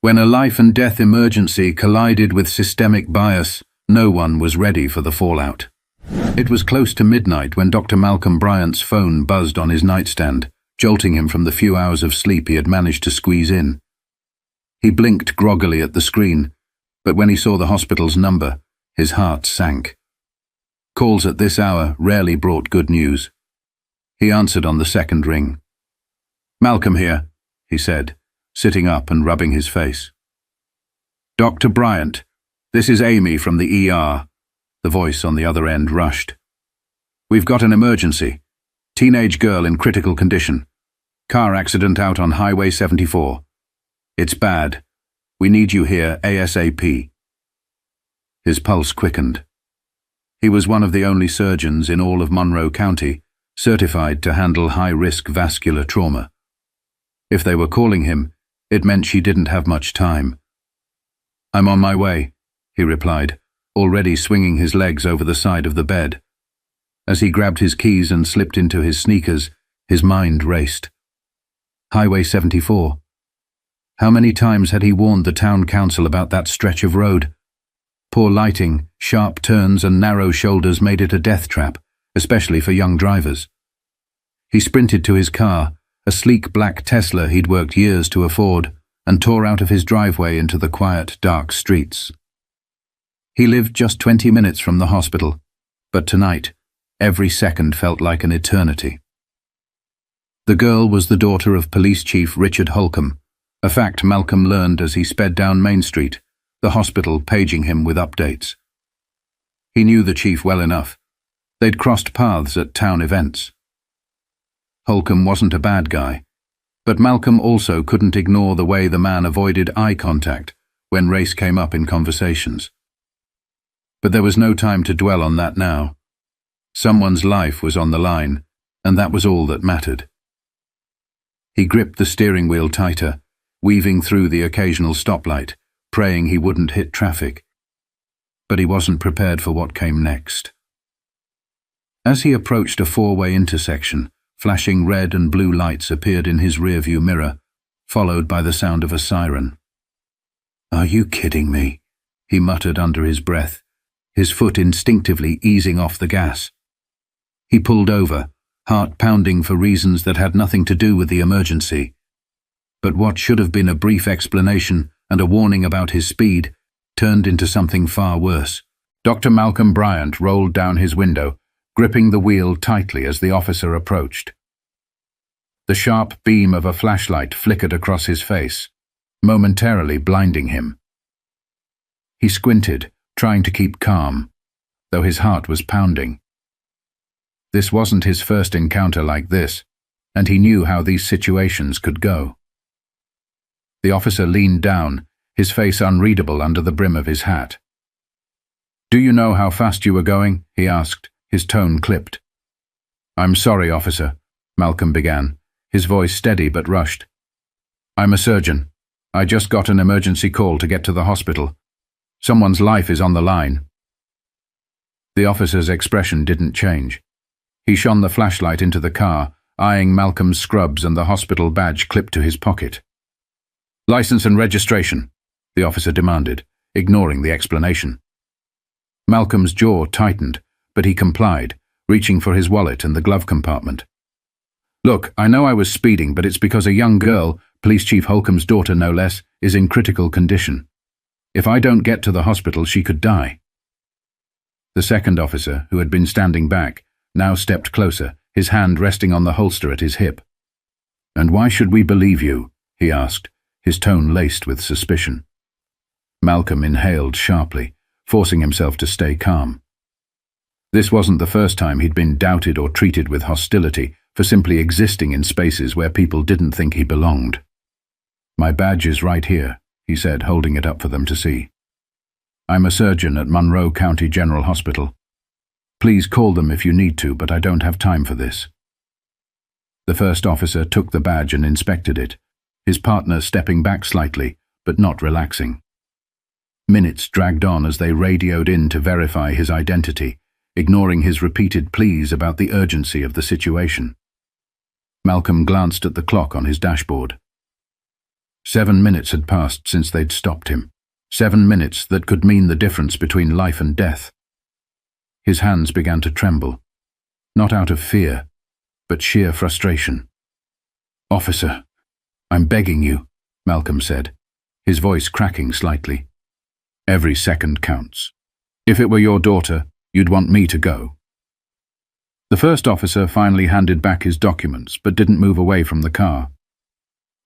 When a life-and-death emergency collided with systemic bias, no one was ready for the fallout. It was close to midnight when Dr. Malcolm Bryant's phone buzzed on his nightstand, jolting him from the few hours of sleep he had managed to squeeze in. He blinked groggily at the screen, but when he saw the hospital's number, his heart sank. Calls at this hour rarely brought good news. He answered on the second ring. "Malcolm here," he said, sitting up and rubbing his face. "Dr. Bryant, this is Amy from the ER." The voice on the other end rushed. "We've got an emergency. Teenage girl in critical condition. Car accident out on Highway 74. It's bad. We need you here ASAP." His pulse quickened. He was one of the only surgeons in all of Monroe County certified to handle high-risk vascular trauma. If they were calling him, it meant she didn't have much time. "I'm on my way," he replied, already swinging his legs over the side of the bed. As he grabbed his keys and slipped into his sneakers, his mind raced. Highway 74. How many times had he warned the town council about that stretch of road? Poor lighting, sharp turns and narrow shoulders made it a death trap, especially for young drivers. He sprinted to his car, a sleek black Tesla he'd worked years to afford, and tore out of his driveway into the quiet, dark streets. He lived just 20 minutes from the hospital, but tonight, every second felt like an eternity. The girl was the daughter of Police Chief Richard Holcomb, a fact Malcolm learned as he sped down Main Street, the hospital paging him with updates. He knew the chief well enough. They'd crossed paths at town events. Holcomb wasn't a bad guy, but Malcolm also couldn't ignore the way the man avoided eye contact when race came up in conversations. But there was no time to dwell on that now. Someone's life was on the line, and that was all that mattered. He gripped the steering wheel tighter, weaving through the occasional stoplight, praying he wouldn't hit traffic. But he wasn't prepared for what came next. As he approached a four-way intersection, flashing red and blue lights appeared in his rearview mirror, followed by the sound of a siren. "Are you kidding me?" he muttered under his breath, his foot instinctively easing off the gas. He pulled over, heart pounding for reasons that had nothing to do with the emergency. But what should have been a brief explanation and a warning about his speed turned into something far worse. Dr. Malcolm Bryant rolled down his window, gripping the wheel tightly as the officer approached. The sharp beam of a flashlight flickered across his face, momentarily blinding him. He squinted, trying to keep calm, though his heart was pounding. This wasn't his first encounter like this, and he knew how these situations could go. The officer leaned down, his face unreadable under the brim of his hat. "Do you know how fast you were going?" he asked, his tone clipped. "I'm sorry, officer," Malcolm began, his voice steady but rushed. "I'm a surgeon. I just got an emergency call to get to the hospital. Someone's life is on the line." The officer's expression didn't change. He shone the flashlight into the car, eyeing Malcolm's scrubs and the hospital badge clipped to his pocket. "License and registration," the officer demanded, ignoring the explanation. Malcolm's jaw tightened, but he complied, reaching for his wallet and the glove compartment. "Look, I know I was speeding, but it's because a young girl, Police Chief Holcomb's daughter no less, is in critical condition. If I don't get to the hospital, she could die." The second officer, who had been standing back, now stepped closer, his hand resting on the holster at his hip. "And why should we believe you?" he asked, his tone laced with suspicion. Malcolm inhaled sharply, forcing himself to stay calm. This wasn't the first time he'd been doubted or treated with hostility for simply existing in spaces where people didn't think he belonged. "My badge is right here," he said, holding it up for them to see. "I'm a surgeon at Monroe County General Hospital. Please call them if you need to, but I don't have time for this." The first officer took the badge and inspected it, his partner stepping back slightly, but not relaxing. Minutes dragged on as they radioed in to verify his identity, ignoring his repeated pleas about the urgency of the situation. Malcolm glanced at the clock on his dashboard. 7 minutes had passed since they'd stopped him. 7 minutes that could mean the difference between life and death. His hands began to tremble, not out of fear, but sheer frustration. "Officer, I'm begging you," Malcolm said, his voice cracking slightly. "Every second counts. If it were your daughter, you'd want me to go." The first officer finally handed back his documents, but didn't move away from the car.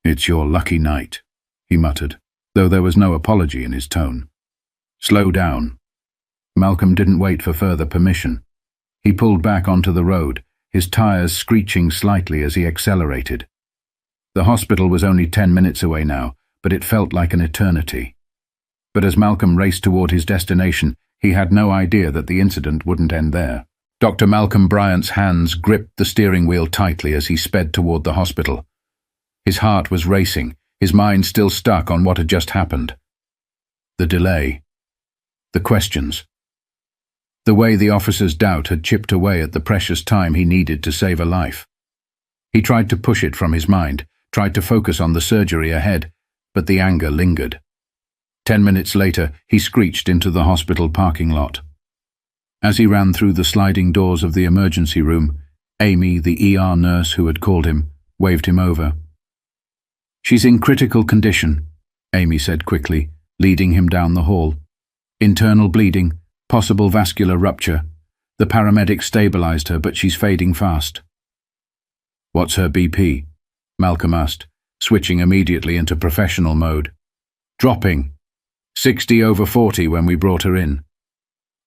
"It's your lucky night," he muttered, though there was no apology in his tone. "Slow down." Malcolm didn't wait for further permission. He pulled back onto the road, his tires screeching slightly as he accelerated. The hospital was only 10 minutes away now, but it felt like an eternity. But as Malcolm raced toward his destination, he had no idea that the incident wouldn't end there. Dr. Malcolm Bryant's hands gripped the steering wheel tightly as he sped toward the hospital. His heart was racing, his mind still stuck on what had just happened. The delay. The questions. The way the officer's doubt had chipped away at the precious time he needed to save a life. He tried to push it from his mind, tried to focus on the surgery ahead, but the anger lingered. 10 minutes later, he screeched into the hospital parking lot. As he ran through the sliding doors of the emergency room, Amy, the ER nurse who had called him, waved him over. "She's in critical condition," Amy said quickly, leading him down the hall. "Internal bleeding, possible vascular rupture. The paramedic stabilized her, but she's fading fast." "What's her BP?" Malcolm asked, switching immediately into professional mode. "Dropping. 60/40 when we brought her in."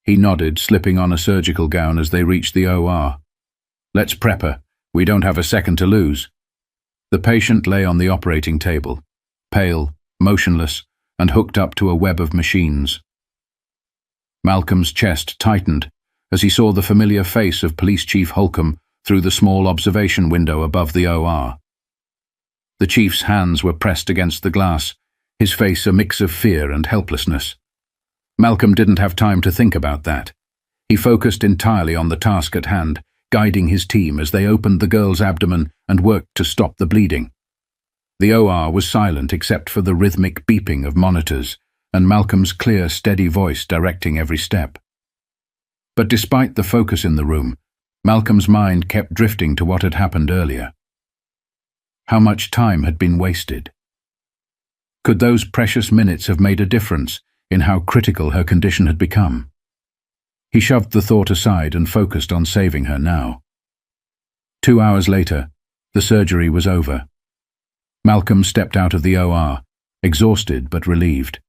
He nodded, slipping on a surgical gown as they reached the OR. "Let's prep her. We don't have a second to lose." The patient lay on the operating table, pale, motionless, and hooked up to a web of machines. Malcolm's chest tightened as he saw the familiar face of Police Chief Holcomb through the small observation window above the OR. The chief's hands were pressed against the glass, his face a mix of fear and helplessness. Malcolm didn't have time to think about that. He focused entirely on the task at hand, guiding his team as they opened the girl's abdomen and worked to stop the bleeding. The OR was silent except for the rhythmic beeping of monitors and Malcolm's clear, steady voice directing every step. But despite the focus in the room, Malcolm's mind kept drifting to what had happened earlier. How much time had been wasted? Could those precious minutes have made a difference in how critical her condition had become? He shoved the thought aside and focused on saving her now. 2 hours later, the surgery was over. Malcolm stepped out of the OR, exhausted but relieved.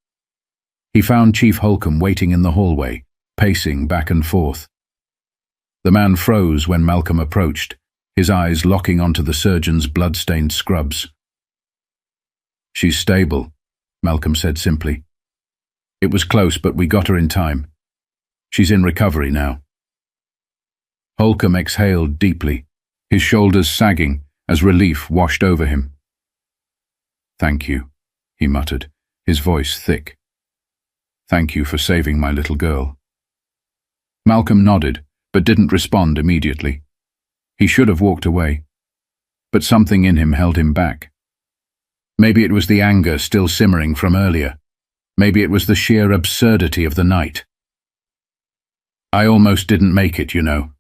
He found Chief Holcomb waiting in the hallway, pacing back and forth. The man froze when Malcolm approached, his eyes locking onto the surgeon's blood-stained scrubs. "She's stable," Malcolm said simply. "It was close, but we got her in time. She's in recovery now." Holcomb exhaled deeply, his shoulders sagging as relief washed over him. "Thank you," he muttered, his voice thick. "Thank you for saving my little girl." Malcolm nodded, but didn't respond immediately. He should have walked away, but something in him held him back. Maybe it was the anger still simmering from earlier. Maybe it was the sheer absurdity of the night. "I almost didn't make it, you know,"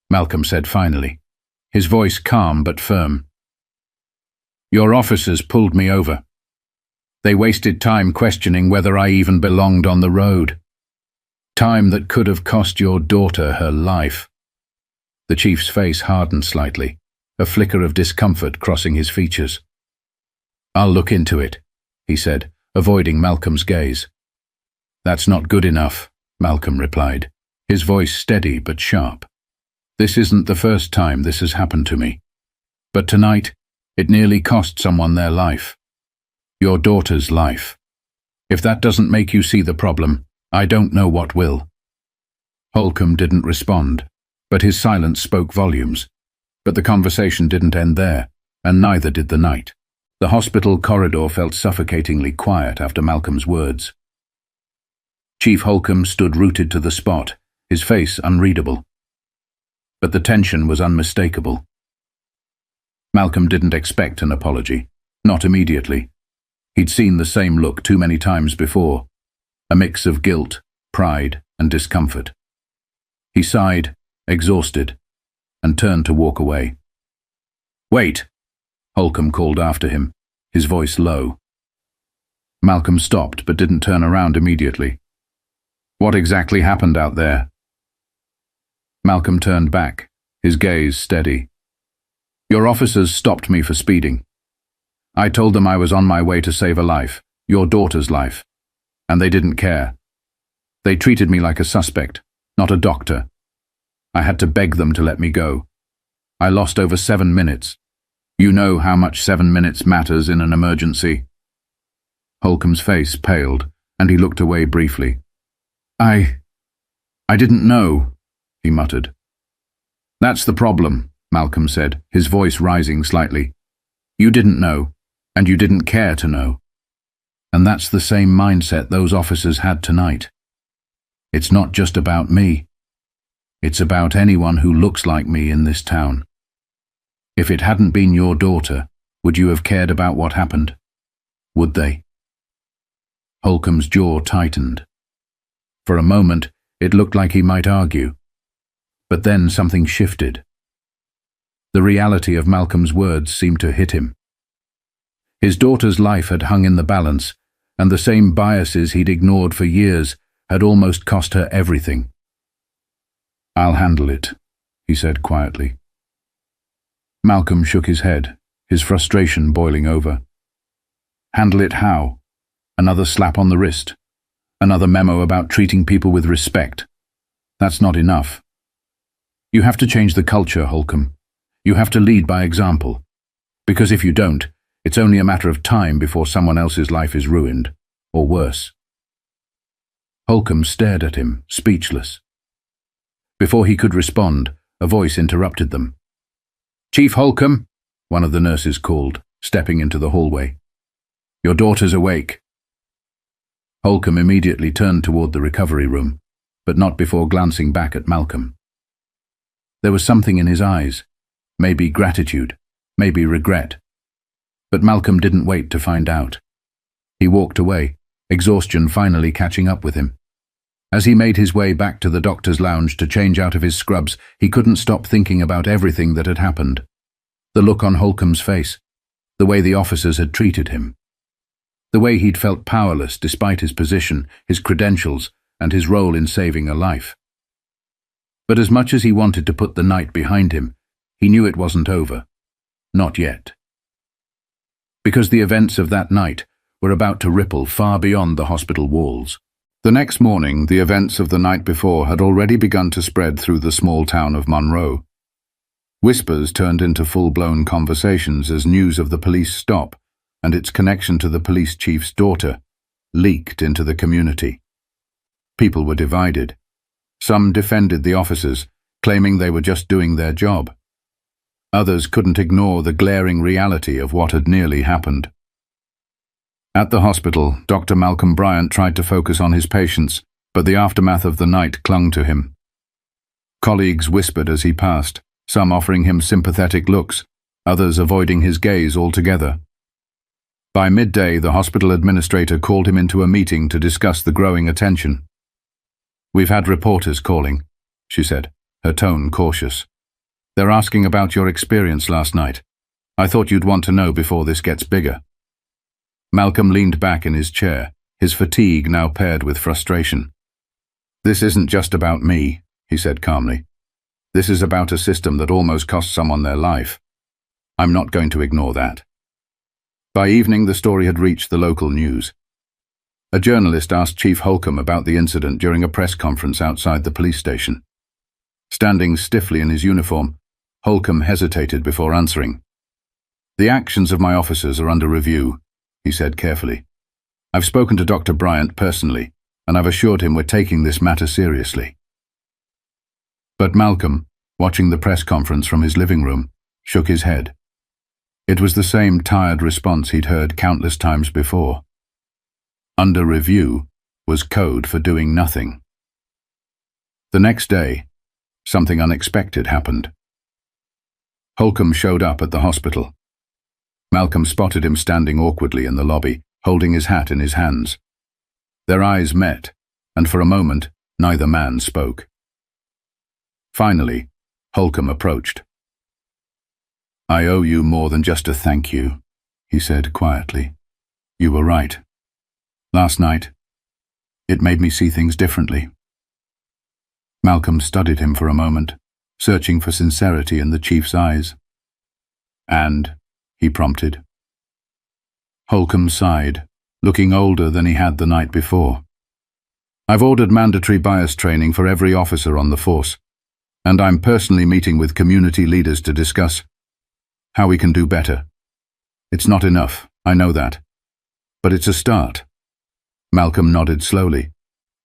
Malcolm said finally, his voice calm but firm. "Your officers pulled me over. They wasted time questioning whether I even belonged on the road. Time that could have cost your daughter her life." The chief's face hardened slightly, a flicker of discomfort crossing his features. "I'll look into it," he said, avoiding Malcolm's gaze. "That's not good enough," Malcolm replied, his voice steady but sharp. "This isn't the first time this has happened to me. But tonight, it nearly cost someone their life. Your daughter's life. If that doesn't make you see the problem, I don't know what will." Holcomb didn't respond, but his silence spoke volumes. But the conversation didn't end there, and neither did the night. The hospital corridor felt suffocatingly quiet after Malcolm's words. Chief Holcomb stood rooted to the spot, his face unreadable. But the tension was unmistakable. Malcolm didn't expect an apology, not immediately. He'd seen the same look too many times before, a mix of guilt, pride, and discomfort. He sighed, exhausted, and turned to walk away. "Wait!" Holcomb called after him, his voice low. Malcolm stopped but didn't turn around immediately. "What exactly happened out there?" Malcolm turned back, his gaze steady. "Your officers stopped me for speeding. I told them I was on my way to save a life, your daughter's life, and they didn't care. They treated me like a suspect, not a doctor. I had to beg them to let me go. I lost over 7 minutes. You know how much 7 minutes matters in an emergency." Holcomb's face paled, and he looked away briefly. I didn't know," he muttered. "That's the problem," Malcolm said, his voice rising slightly. "You didn't know, and you didn't care to know. And that's the same mindset those officers had tonight. It's not just about me. It's about anyone who looks like me in this town. If it hadn't been your daughter, would you have cared about what happened? Would they?" Holcomb's jaw tightened. For a moment, it looked like he might argue. But then something shifted. The reality of Malcolm's words seemed to hit him. His daughter's life had hung in the balance, and the same biases he'd ignored for years had almost cost her everything. "I'll handle it," he said quietly. Malcolm shook his head, his frustration boiling over. "Handle it how? Another slap on the wrist? Another memo about treating people with respect? That's not enough. You have to change the culture, Holcomb. You have to lead by example. Because if you don't, it's only a matter of time before someone else's life is ruined, or worse." Holcomb stared at him, speechless. Before he could respond, a voice interrupted them. "Chief Holcomb," one of the nurses called, stepping into the hallway. "Your daughter's awake." Holcomb immediately turned toward the recovery room, but not before glancing back at Malcolm. There was something in his eyes, maybe gratitude, maybe regret. But Malcolm didn't wait to find out. He walked away, exhaustion finally catching up with him. As he made his way back to the doctor's lounge to change out of his scrubs, he couldn't stop thinking about everything that had happened. The look on Holcomb's face, the way the officers had treated him, the way he'd felt powerless despite his position, his credentials, and his role in saving a life. But as much as he wanted to put the night behind him, he knew it wasn't over. Not yet. Because the events of that night were about to ripple far beyond the hospital walls. The next morning, the events of the night before had already begun to spread through the small town of Monroe. Whispers turned into full-blown conversations as news of the police stop and its connection to the police chief's daughter leaked into the community. People were divided. Some defended the officers, claiming they were just doing their job. Others couldn't ignore the glaring reality of what had nearly happened. At the hospital, Dr. Malcolm Bryant tried to focus on his patients, but the aftermath of the night clung to him. Colleagues whispered as he passed, some offering him sympathetic looks, others avoiding his gaze altogether. By midday, the hospital administrator called him into a meeting to discuss the growing attention. "We've had reporters calling," she said, her tone cautious. "They're asking about your experience last night. I thought you'd want to know before this gets bigger." Malcolm leaned back in his chair, his fatigue now paired with frustration. "This isn't just about me," he said calmly. "This is about a system that almost cost someone their life. I'm not going to ignore that." By evening, the story had reached the local news. A journalist asked Chief Holcomb about the incident during a press conference outside the police station. Standing stiffly in his uniform, Holcomb hesitated before answering. "The actions of my officers are under review," he said carefully. "I've spoken to Dr. Bryant personally, and I've assured him we're taking this matter seriously." But Malcolm, watching the press conference from his living room, shook his head. It was the same tired response he'd heard countless times before. Under review was code for doing nothing. The next day, something unexpected happened. Holcomb showed up at the hospital. Malcolm spotted him standing awkwardly in the lobby, holding his hat in his hands. Their eyes met, and for a moment, neither man spoke. Finally, Holcomb approached. "I owe you more than just a thank you," he said quietly. "You were right. Last night, it made me see things differently." Malcolm studied him for a moment, searching for sincerity in the chief's eyes. "And?" he prompted. Holcomb sighed, looking older than he had the night before. "I've ordered mandatory bias training for every officer on the force, and I'm personally meeting with community leaders to discuss how we can do better. It's not enough, I know that, but it's a start." Malcolm nodded slowly.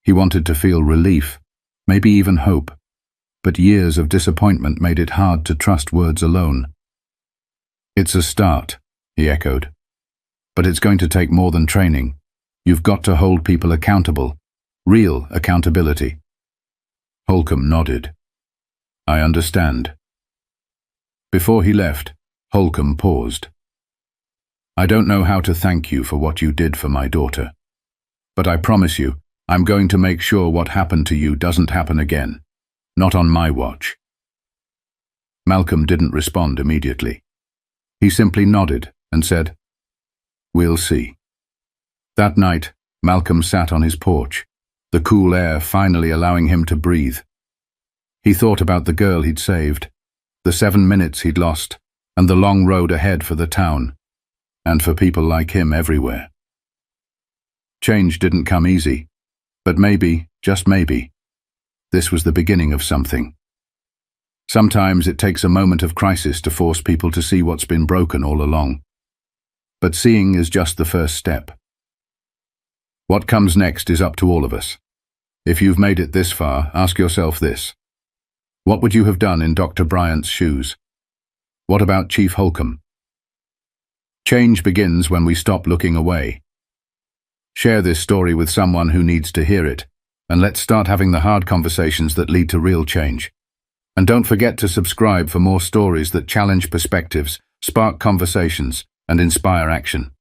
He wanted to feel relief, maybe even hope, but years of disappointment made it hard to trust words alone. "It's a start," he echoed. "But it's going to take more than training. You've got to hold people accountable, real accountability." Holcomb nodded. "I understand." Before he left, Holcomb paused. "I don't know how to thank you for what you did for my daughter, but I promise you, I'm going to make sure what happened to you doesn't happen again. Not on my watch." Malcolm didn't respond immediately. He simply nodded and said, "We'll see." That night, Malcolm sat on his porch, the cool air finally allowing him to breathe. He thought about the girl he'd saved, the 7 minutes he'd lost, and the long road ahead for the town, and for people like him everywhere. Change didn't come easy, but maybe, just maybe, this was the beginning of something. Sometimes it takes a moment of crisis to force people to see what's been broken all along. But seeing is just the first step. What comes next is up to all of us. If you've made it this far, ask yourself this. What would you have done in Dr. Bryant's shoes? What about Chief Holcomb? Change begins when we stop looking away. Share this story with someone who needs to hear it, and let's start having the hard conversations that lead to real change. And don't forget to subscribe for more stories that challenge perspectives, spark conversations, and inspire action.